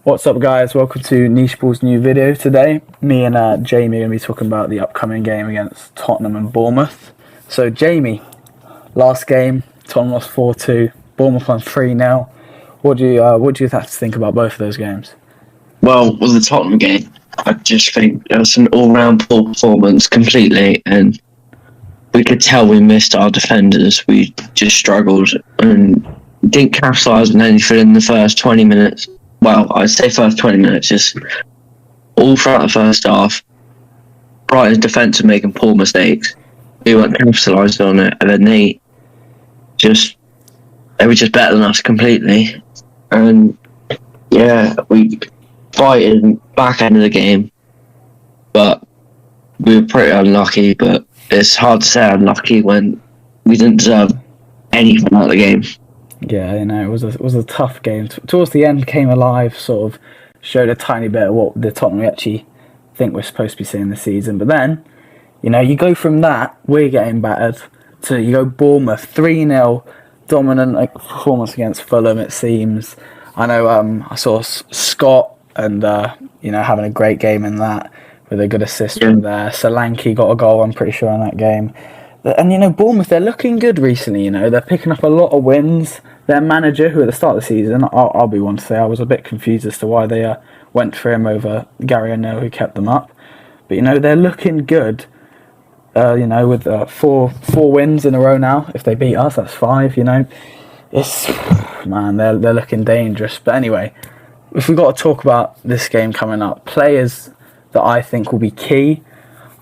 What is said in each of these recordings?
What's up, guys? Welcome to Niche Ball's new video today. Me and Jamie are going to be talking about the upcoming game against Tottenham and Bournemouth. So, Jamie, last game, Tottenham lost 4-2, Bournemouth won 3-0. What do you have to think about both of those games? Well, with the Tottenham game, I just think it was an all-round poor performance completely, and we could tell we missed our defenders. We just struggled and didn't capitalise on anything in the first 20 minutes. Well, I'd say first 20 minutes, just all throughout the first half. Brighton's defence were making poor mistakes. We weren't capitalising on it, and then they were just better than us completely. And yeah, we fighted back end of the game, but we were pretty unlucky. But it's hard to say unlucky when we didn't deserve anything out of the game. Yeah, it was a tough game. Towards the end, came alive, sort of showed a tiny bit of what the Tottenham we actually think we're supposed to be seeing this season. But then, you go from that, we're getting battered, to you go Bournemouth 3-0, dominant performance against Fulham, it seems. I know I saw Scott and having a great game in that with a good assist from there. Solanke got a goal, I'm pretty sure, in that game. And, Bournemouth, they're looking good recently, They're picking up a lot of wins. Their manager, who at the start of the season, I'll be one to say, I was a bit confused as to why they went for him over Gary O'Neill, who kept them up. But, they're looking good, with four wins in a row now. If they beat us, that's 5, It's, man, they're looking dangerous. But anyway, if we've got to talk about this game coming up, players that I think will be key,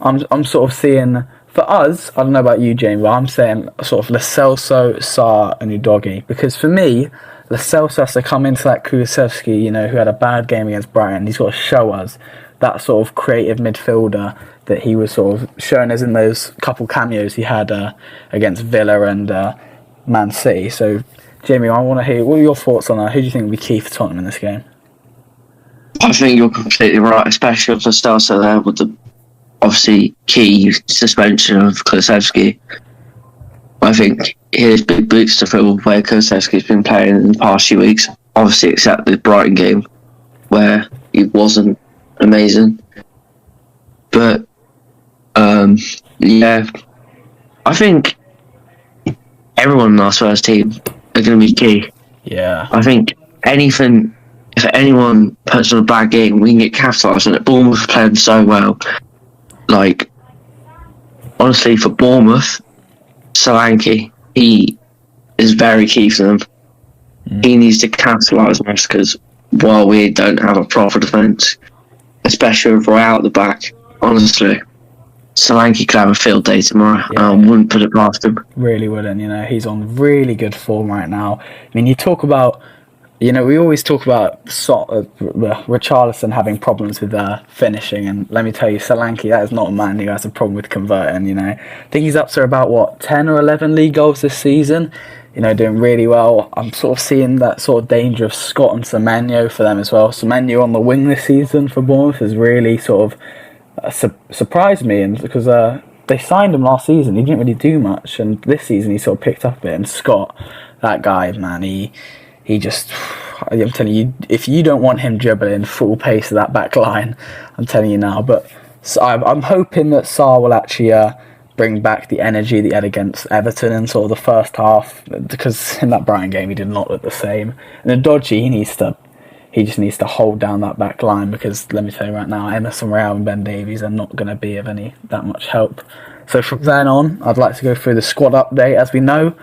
I'm sort of seeing... For us, I don't know about you, James, but I'm saying sort of Lo Celso, Sarr and Udogie. Because for me, Lo Celso has to come into that Kulusevski, who had a bad game against Brighton. He's got to show us that sort of creative midfielder that he was sort of showing us in those couple cameos he had against Villa and Man City. So, Jamie, I want to hear, what are your thoughts on that? Who do you think will be key for Tottenham in this game? I think you're completely right, especially with Lo Celso there with the obviously key suspension of Kulusevski. I think his big boots to fill where Kulusevski's been playing in the past few weeks, obviously except the Brighton game where he wasn't amazing. But I think everyone in our first team are going to be key. Yeah. I think if anyone puts on a bad game, we can get capitalised on it. Bournemouth are playing so well. Like, honestly, for Bournemouth, Solanke, he is very key for them. He needs to capitalise on us because while we don't have a proper defence, especially with Roy out the back, honestly, Solanke could have a field day tomorrow. Yeah. Wouldn't put it past him. Really wouldn't, he's on really good form right now. I mean, you talk about... we always talk about Richarlison having problems with finishing, and let me tell you, Solanke, that is not a man who has a problem with converting, I think he's up to about, 10 or 11 league goals this season, doing really well. I'm sort of seeing that sort of danger of Scott and Semenyo for them as well. Semenyo on the wing this season for Bournemouth has really sort of surprised me, and because they signed him last season, he didn't really do much, and this season he sort of picked up a bit, and Scott, that guy, man, He just, I'm telling you, if you don't want him dribbling full pace of that back line, I'm telling you now. But so I'm hoping that Sarr will actually bring back the energy that he had against Everton in sort of the first half, because in that Brighton game he did not look the same. And Udogie, he just needs to hold down that back line, because let me tell you right now, Emerson Royal and Ben Davies are not going to be of that much help. So from then on, I'd like to go through the squad update. As we know,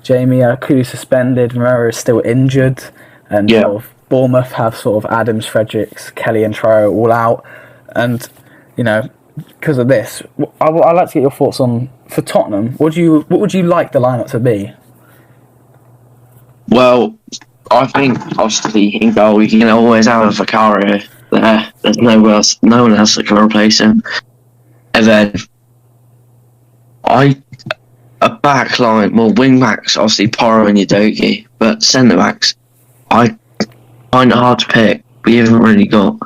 Jamie, Kulu suspended, Moreira is still injured, and sort of Bournemouth have sort of Adams, Fredericks, Kelly and Traore all out. And, because of this, I'd like to get your thoughts on, for Tottenham, what would you like the lineup to be? Well, I think, obviously, in goal, you can always have a Vicario there. There's no one else that can replace him. And then, a back line, well, wing backs, obviously Porro and Udogie, but centre backs, I find it hard to pick. We haven't really got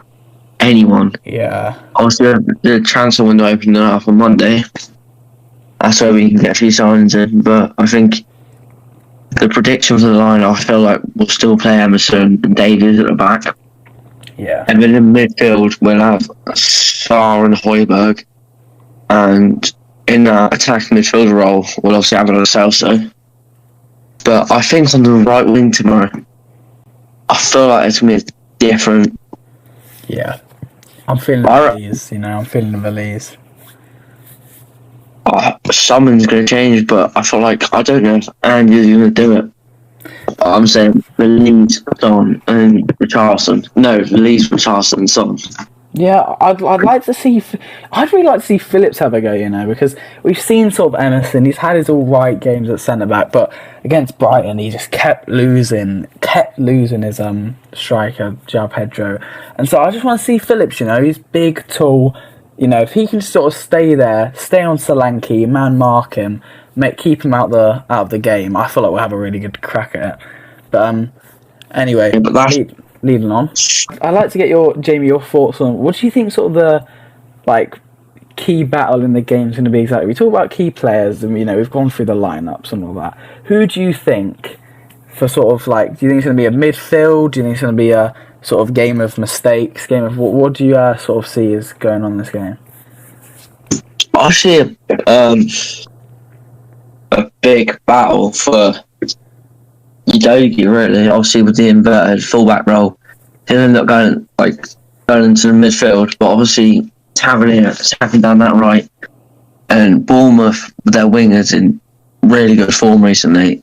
anyone. Yeah. Obviously, the transfer window opening up on Monday. That's where we can get a few signings in, but I think the prediction for the line, I feel like we'll still play Emerson and Davies at the back. Yeah. And then in midfield, we'll have Sarr and Højbjerg. And in that attacking midfield role, we'll obviously have Lo Celso. But I think on the right wing tomorrow, I feel like it's going to be different. Yeah. I'm feeling Valise, I'm feeling the Valise. Someone's going to change, but I feel like, I don't know if Andy's going to do it. I'm saying Valise, Son, and Richarlison. No, Valise, Richarlison, Son. Yeah, I'd like to see. I'd really like to see Phillips have a go, because we've seen sort of Emerson. He's had his all right games at centre back, but against Brighton, he just kept losing his striker João Pedro, and so I just want to see Phillips. He's big, tall. If he can sort of stay there, stay on Solanke, man mark him, keep him out of the game, I feel like we'll have a really good crack at it. But anyway, yeah, but leading on, I'd like to get your thoughts on what do you think sort of the key battle in the game is going to be exactly. We talk about key players and we've gone through the lineups and all that. Who do you think for sort of do you think it's going to be a midfield? Do you think it's going to be a sort of game of mistakes? What do you sort of see is going on in this game? I see a big battle for Udogie, really. Obviously, with the inverted fullback role, he'll end up going into the midfield. But obviously, Tavernier attacking down that right, and Bournemouth with their wingers in really good form recently.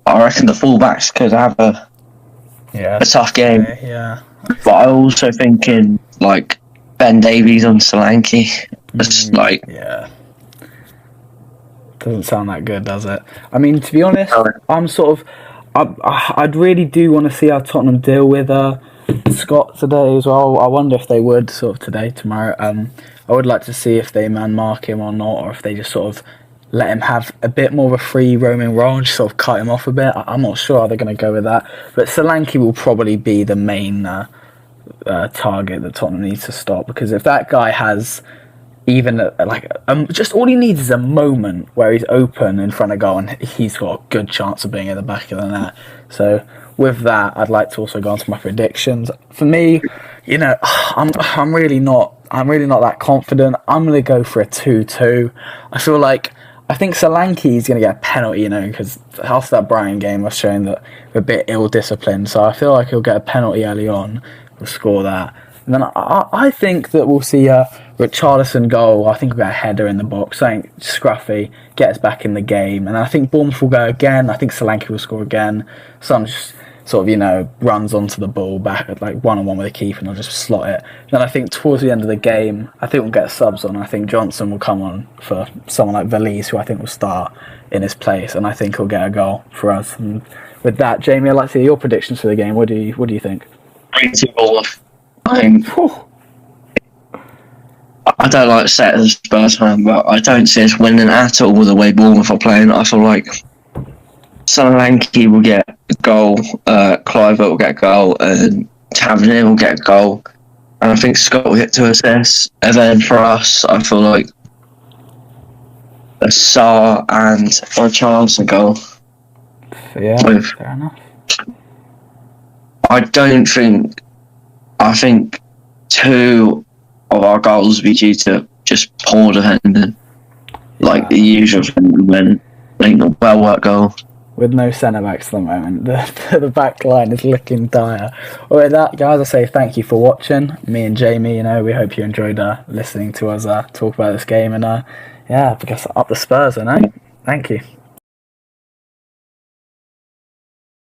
I reckon the fullbacks could have a tough game. Yeah. But I also thinking Ben Davies on Solanke. It's doesn't sound that good, does it? I mean, to be honest, I'm sort of. I'd really do want to see how Tottenham deal with Scott today as well. I wonder if they would sort of today, tomorrow. I would like to see if they man mark him or not, or if they just sort of let him have a bit more of a free roaming role and just sort of cut him off a bit. I'm not sure how they're going to go with that, but Solanke will probably be the main target that Tottenham needs to stop, because if that guy has even just all he needs is a moment where he's open in front of goal and he's got a good chance of being at the back of the net. So with that, I'd like to also go on to my predictions. For me, I'm really not that confident. I'm going to go for a 2-2. I think Solanke is going to get a penalty, because after that Brighton game, was showing that we're a bit ill-disciplined. So I feel like he'll get a penalty early on. We'll score that. And then I think that we'll see a Richarlison goal. I think we'll get a header in the box, something scruffy, get us back in the game. And I think Bournemouth will go again. I think Solanke will score again. Some just sort of, runs onto the ball back at one-on-one with the keeper and I'll just slot it. Then I think towards the end of the game, I think we'll get subs on. I think Johnson will come on for someone like Valise, who I think will start in his place. And I think he'll get a goal for us. And with that, Jamie, I'd like to hear your predictions for the game. What do you think? 3-2 Bournemouth. I don't like to say it as a Spurs fan, but I don't see us winning at all with the way Bournemouth are playing. I feel like Solanke will get a goal, Clivert will get a goal, and Tavernier will get a goal. And I think Scott will hit 2 assists. And then for us, I feel like a Sarr and a Richarlison goal. Yeah, fair enough. I think 2 of our goals will be due to just poor defending. The usual when a well-worked goal. With no centre-backs at the moment, the back line is looking dire. Well, with that, guys, I say thank you for watching. Me and Jamie, we hope you enjoyed listening to us talk about this game. And, because up the Spurs, Thank you.